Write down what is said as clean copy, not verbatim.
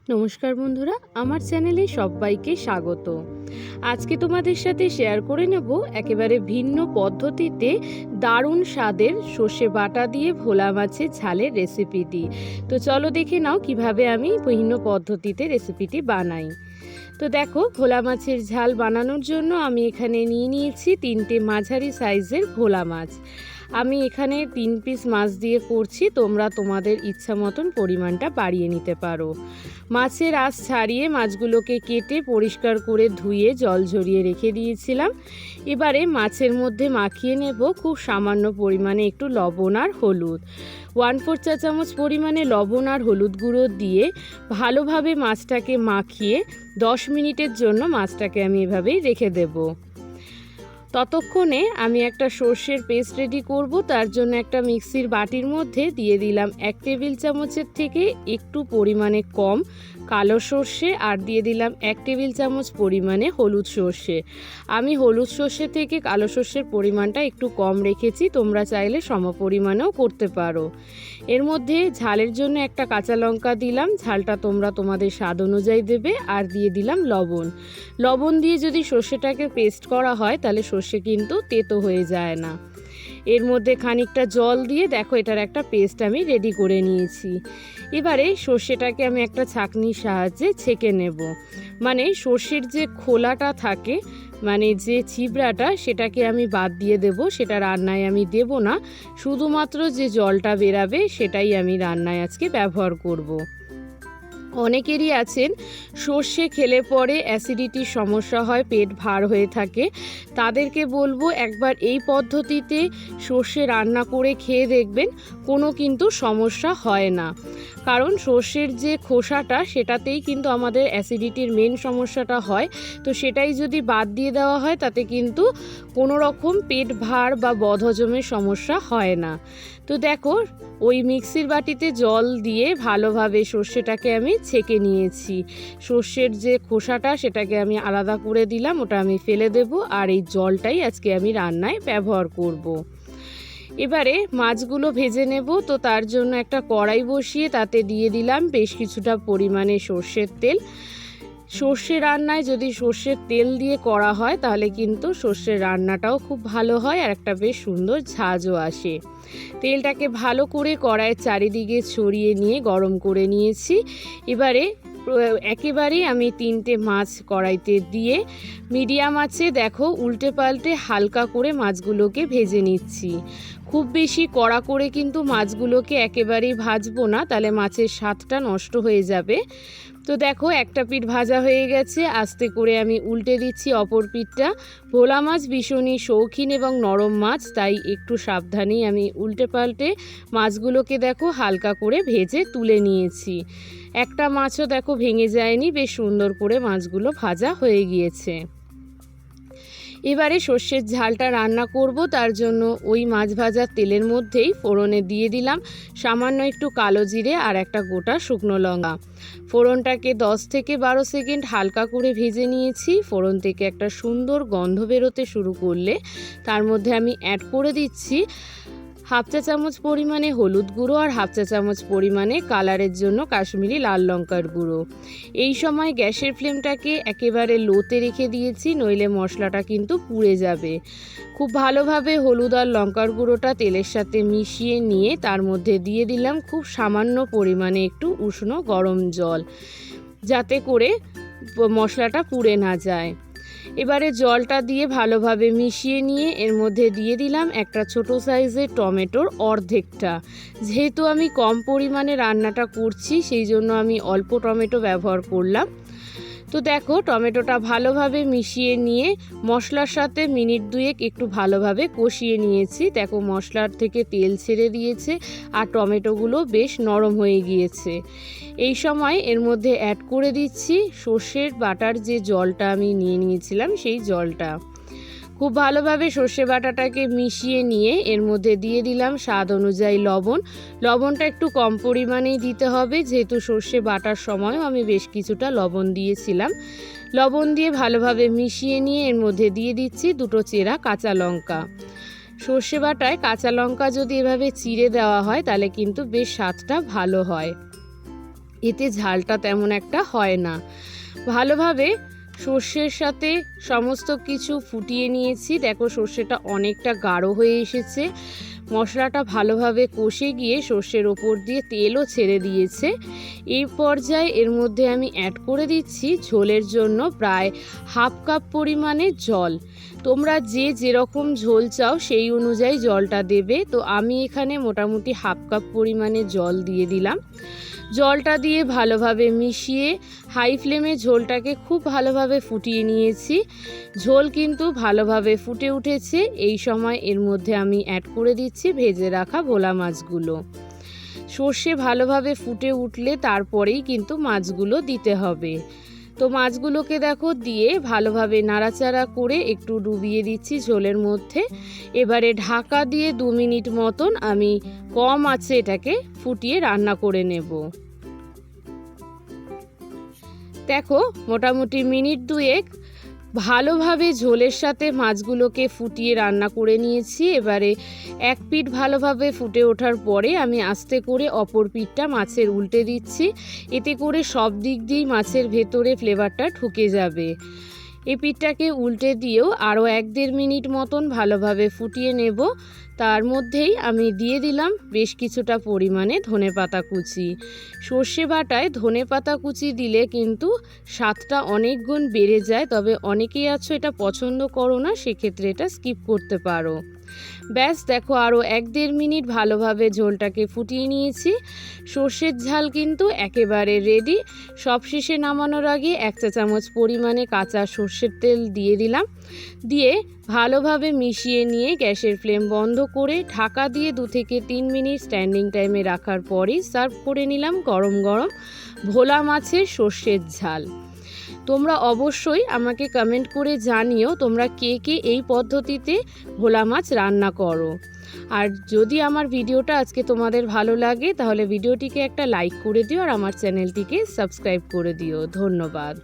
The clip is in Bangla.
নমস্কার বন্ধুরা, আমার চ্যানেলে সবাইকে স্বাগত। আজকে তোমাদের সাথে শেয়ার করে নেব একেবারে ভিন্ন পদ্ধতিতে দারুণ স্বাদের সর্ষে বাটা দিয়ে ভোলা মাছের ঝালের রেসিপিটি। তো চলো দেখে নাও কিভাবে আমি ভিন্ন পদ্ধতিতে রেসিপিটি বানাই। তো দেখো, ভোলা মাছের ঝাল বানানোর জন্য আমি এখানে নিয়ে নিয়েছি 3টে মাঝারি সাইজের ভোলা মাছ। আমি এখানে 3 পিস মাছ দিয়ে করছি, তোমরা তোমাদের ইচ্ছা মতন পরিমাণটা বাড়িয়ে নিতে পারো। মাছের আঁশ ছাড়িয়ে মাছগুলোকে কেটে পরিষ্কার করে ধুয়ে জল ঝরিয়ে রেখে দিয়েছিলাম। এবারে মাছের মধ্যে মাখিয়ে নেব খুব সামান্য পরিমাণে একটু লবণ আর হলুদ। 1/4 চা চামচ পরিমাণে লবণ আর হলুদ গুঁড়ো দিয়ে ভালোভাবে মাছটাকে মাখিয়ে 10 মিনিটের জন্য মাছটাকে আমি এভাবেই রেখে দেব। ততক্ষণে আমি একটা সর্ষের পেস্ট রেডি করব। তার জন্য একটা মিক্সির বাটির মধ্যে দিয়ে দিলাম 1 টেবিল চামচের থেকে একটু পরিমাণে কম কালো সর্ষে, আর দিয়ে দিলাম 1 টেবিল চামচ পরিমাণে হলুদ সর্ষে। আমি হলুদ সর্ষে থেকে কালো সর্ষের পরিমাণটা একটু কম রেখেছি, তোমরা চাইলে সম পরিমাণেও করতে পারো। এর মধ্যে ঝালের জন্য একটা কাঁচা লঙ্কা দিলাম, ঝালটা তোমরা তোমাদের স্বাদ অনুযায়ী দেবে। আর দিয়ে দিলাম লবণ। লবণ দিয়ে যদি সর্ষেটাকে পেস্ট করা হয় তাহলে সর্ষে কিন্তু তেতো হয়ে যায় না। এর মধ্যে খানিকটা জল দিয়ে দেখো এটার একটা পেস্ট আমি রেডি করে নিয়েছি। এবারে সর্ষেটাকে আমি একটা ছাঁকনির সাহায্যে ছেঁকে নেব। মানে সর্ষের যে খোলাটা থাকে, মানে যে ছিবড়াটা, সেটাকে আমি বাদ দিয়ে দেব। সেটা রান্নায় আমি দেব না, শুধুমাত্র যে জলটা বেরাবে সেটাই আমি রান্নায় আজকে ব্যবহার করব। অনেকেরই আছেন সর্ষে খেলে পরে অ্যাসিডিটির সমস্যা হয়, পেট ভার হয়ে থাকে। তাদেরকে বলবো একবার এই পদ্ধতিতে সর্ষে রান্না করে খেয়ে দেখবেন, কোনো কিন্তু সমস্যা হয় না। কারণ সর্ষের যে খোসাটা, সেটাতেই কিন্তু আমাদের অ্যাসিডিটির মেন সমস্যাটা হয়। তো সেটাই যদি বাদ দিয়ে দেওয়া হয় তাতে কিন্তু কোনো রকম পেট ভার বা বদহজমের সমস্যা হয় না। তো দেখো, ওই মিক্সির বাটিতে জল দিয়ে ভালোভাবে সর্ষেটাকে আমি ছেঁকে নিয়েছি। সর্ষের যে খোসাটা সেটাকে আমি আলাদা করে দিলাম, ওটা আমি ফেলে দেব। আর এই জলটাই আজকে আমি রান্নায় ব্যবহার করব। এবারে মাছগুলো ভেজে নেব। তো তার জন্য একটা কড়াই বসিয়ে তাতে দিয়ে দিলাম বেশ কিছুটা পরিমাণে সর্ষের তেল। সর্ষে রান্নায় যদি সর্ষের তেল দিয়ে করা হয় তাহলে কিন্তু সর্ষের রান্নাটাও খুব ভালো হয় আর একটা বেশ সুন্দর ঝাঁঝও আসে। তেলটাকে ভালো করে কড়াইয়ের চারিদিকে ছড়িয়ে নিয়ে গরম করে নিয়েছি। এবারে একেবারেই আমি 3টে মাছ কড়াইতে দিয়ে মিডিয়াম আঁচে দেখো উল্টে পাল্টে হালকা করে মাছগুলোকে ভেজে নিচ্ছি। খুব বেশি কড়া করে কিন্তু মাছগুলোকে একেবারেই ভাজবো না, তাহলে মাছের স্বাদটা নষ্ট হয়ে যাবে। তো দেখো একটা পিঠ ভাজা হয়ে গেছে, আস্তে করে আমি উল্টে দিচ্ছি অপর পিঠটা। ভোলা মাছ ভীষণই শৌখিন এবং নরম মাছ, তাই একটু সাবধানেই আমি উল্টে পাল্টে মাছগুলোকে দেখো হালকা করে ভেজে তুলে নিয়েছি। একটা মাছও দেখো ভেঙে যায়নি, বেশ সুন্দর করে মাছগুলো ভাজা হয়ে গিয়েছে। এবারে সর্ষের ঝালটা রান্না করব। তার জন্য ওই মাছ ভাজার তেলের মধ্যেই ফোড়নে দিয়ে দিলাম সামান্য একটু কালো জিরে আর একটা গোটা শুকনো লঙ্কা। ফোড়নটাকে 10 থেকে 12 সেকেন্ড হালকা করে ভেজে নিয়েছি। ফোড়ন থেকে একটা সুন্দর গন্ধ বেরোতে শুরু করলে তার মধ্যে আমি অ্যাড করে দিচ্ছি 1/2 চা চামচ পরিমাণে হলুদ গুঁড়ো আর 1/2 চা চামচ পরিমাণে কালারের জন্য কাশ্মীরি লাল লঙ্কার গুঁড়ো। এই সময় গ্যাসের ফ্লেমটাকে একেবারে লোতে রেখে দিয়েছি, নইলে মশলাটা কিন্তু পুড়ে যাবে। খুব ভালোভাবে হলুদ আর লঙ্কার গুঁড়োটা তেলের সাথে মিশিয়ে নিয়ে তার মধ্যে দিয়ে দিলাম খুব সামান্য পরিমাণে একটু উষ্ণ গরম জল, যাতে করে মশলাটা পুড়ে না যায়। এবারে জলটা দিয়ে ভালোভাবে মিশিয়ে নিয়ে এর মধ্যে দিয়ে দিলাম একটা ছোট সাইজের টমেটোর অর্ধেকটা। যেহেতু আমি কম পরিমাণে রান্নাটা করছি, সেই জন্য আমি অল্প টমেটো ব্যবহার করলাম। তো দেখো টমেটোটা ভালোভাবে মিশিয়ে নিয়ে মশলার সাথে মিনিট 2 একটু ভালোভাবে কষিয়ে নিয়েছি। দেখো মশলার থেকে তেল ছেড়ে দিয়েছে আর টমেটোগুলো বেশ নরম হয়ে গিয়েছে। এই সময় এর মধ্যে অ্যাড করে দিচ্ছি সর্ষের বাটার যে জলটা আমি নিয়ে নিয়েছিলাম, সেই জলটা। খুব ভালোভাবে সর্ষে বাটাটাকে মিশিয়ে নিয়ে এর মধ্যে দিয়ে দিলাম স্বাদ অনুযায়ী লবণ। লবণটা একটু কম পরিমাণেই দিতে হবে, যেহেতু সর্ষে বাটার সময়ও আমি বেশ কিছুটা লবণ দিয়েছিলাম। লবণ দিয়ে ভালোভাবে মিশিয়ে নিয়ে এর মধ্যে দিয়ে দিচ্ছি 2টো চেরা কাঁচা লঙ্কা। সর্ষে বাটায় কাঁচা লঙ্কা যদি এভাবে চিড়ে দেওয়া হয় তাহলে কিন্তু বেশ স্বাদটা ভালো হয়। এতে ঝালটা তেমন একটা হয় না। ভালোভাবে সর্ষের সাথে সমস্ত কিছু ফুটিয়ে নিয়েছি। দেখো সর্ষেটা অনেকটা গাঢ় হয়ে এসেছে। মশলাটা ভালোভাবে কষে গিয়ে সর্ষের ওপর দিয়ে তেলও ছেড়ে দিয়েছে। এই পর্যায়ে এর মধ্যে আমি অ্যাড করে দিচ্ছি ঝোলের জন্য প্রায় হাফ কাপ পরিমাণে জল। তোমরা যে যেরকম ঝোল চাও সেই অনুযায়ী জলটা দেবে। তো আমি এখানে মোটামুটি হাফ কাপ পরিমাণে জল দিয়ে দিলাম। জলটা দিয়ে ভালোভাবে মিশিয়ে হাই ফ্লেমে ঝোলটাকে খুব ভালোভাবে ফুটিয়ে নিয়েছি। ঝোল কিন্তু ভালোভাবে ফুটে উঠেছে। এই সময় এর মধ্যে আমি অ্যাড করে দিচ্ছি ভেজে রাখা ভোলা মাছগুলো। সর্ষে ভালোভাবে ফুটে উঠলে তারপরেই কিন্তু মাছগুলো দিতে হবে। তো মাছগুলোকে দেখো দিয়ে ভালোভাবে নাড়াচাড়া করে একটু ডুবিয়ে দিচ্ছি ঝোলের মধ্যে। এবারে ঢাকা দিয়ে 2 মিনিট মতন আমি কম আঁচে এটাকে ফুটিয়ে রান্না করে নেব। দেখো মোটামুটি মিনিট 2 ভালোভাবে ঝোলের সাথে মাছগুলোকে ফুটিয়ে রান্না করে নিয়েছি। এবারে এক পিঠ ভালোভাবে ফুটে ওঠার পরে আমি আস্তে করে অপর পিঠটা মাছের উল্টে দিচ্ছি। এতে করে সব দিক দিয়েই মাছের ভেতরে ফ্লেভারটা ঢুকে যাবে। এই পিঠটাকে উল্টে দিয়েও আরও 1-1.5 মিনিট মতন ভালোভাবে ফুটিয়ে নেব। তার মধ্যেই আমি দিয়ে দিলাম বেশ কিছুটা পরিমাণে ধনেপাতা কুচি। সর্ষে বাটায় ধনেপাতা কুচি দিলে কিন্তু স্বাদটা অনেক গুণ বেড়ে যায়, তবে অনেকেই আছো এটা পছন্দ করো না, সেক্ষেত্রে এটা স্কিপ করতে পারো। ব্যাস দেখো আরও 1-1.5 মিনিট ভালোভাবে ঝোলটাকে ফুটিয়ে নিয়েছি। সর্ষের ঝাল কিন্তু একেবারে রেডি। সবশেষে নামানোর আগে 1 চা চামচ পরিমাণে কাঁচা সর্ষের তেল দিয়ে দিলাম। দিয়ে ভালোভাবে মিশিয়ে নিয়ে গ্যাসের ফ্লেম বন্ধ করে ঢাকা দিয়ে 2 থেকে 3 মিনিট স্ট্যান্ডিং টাইমে রাখার পরেই সার্ভ করে নিলাম গরম গরম ভোলা মাছের সর্ষের ঝাল। তোমরা অবশ্যই আমাকে কমেন্ট করে জানিও তোমরা কে কে এই পদ্ধতিতে ভোলা মাছ রান্না করো। আর যদি আমার ভিডিওটা আজকে তোমাদের ভালো লাগে তাহলে ভিডিওটিকে একটা লাইক করে দিও আর আমার চ্যানেলটিকে সাবস্ক্রাইব করে দিও। ধন্যবাদ।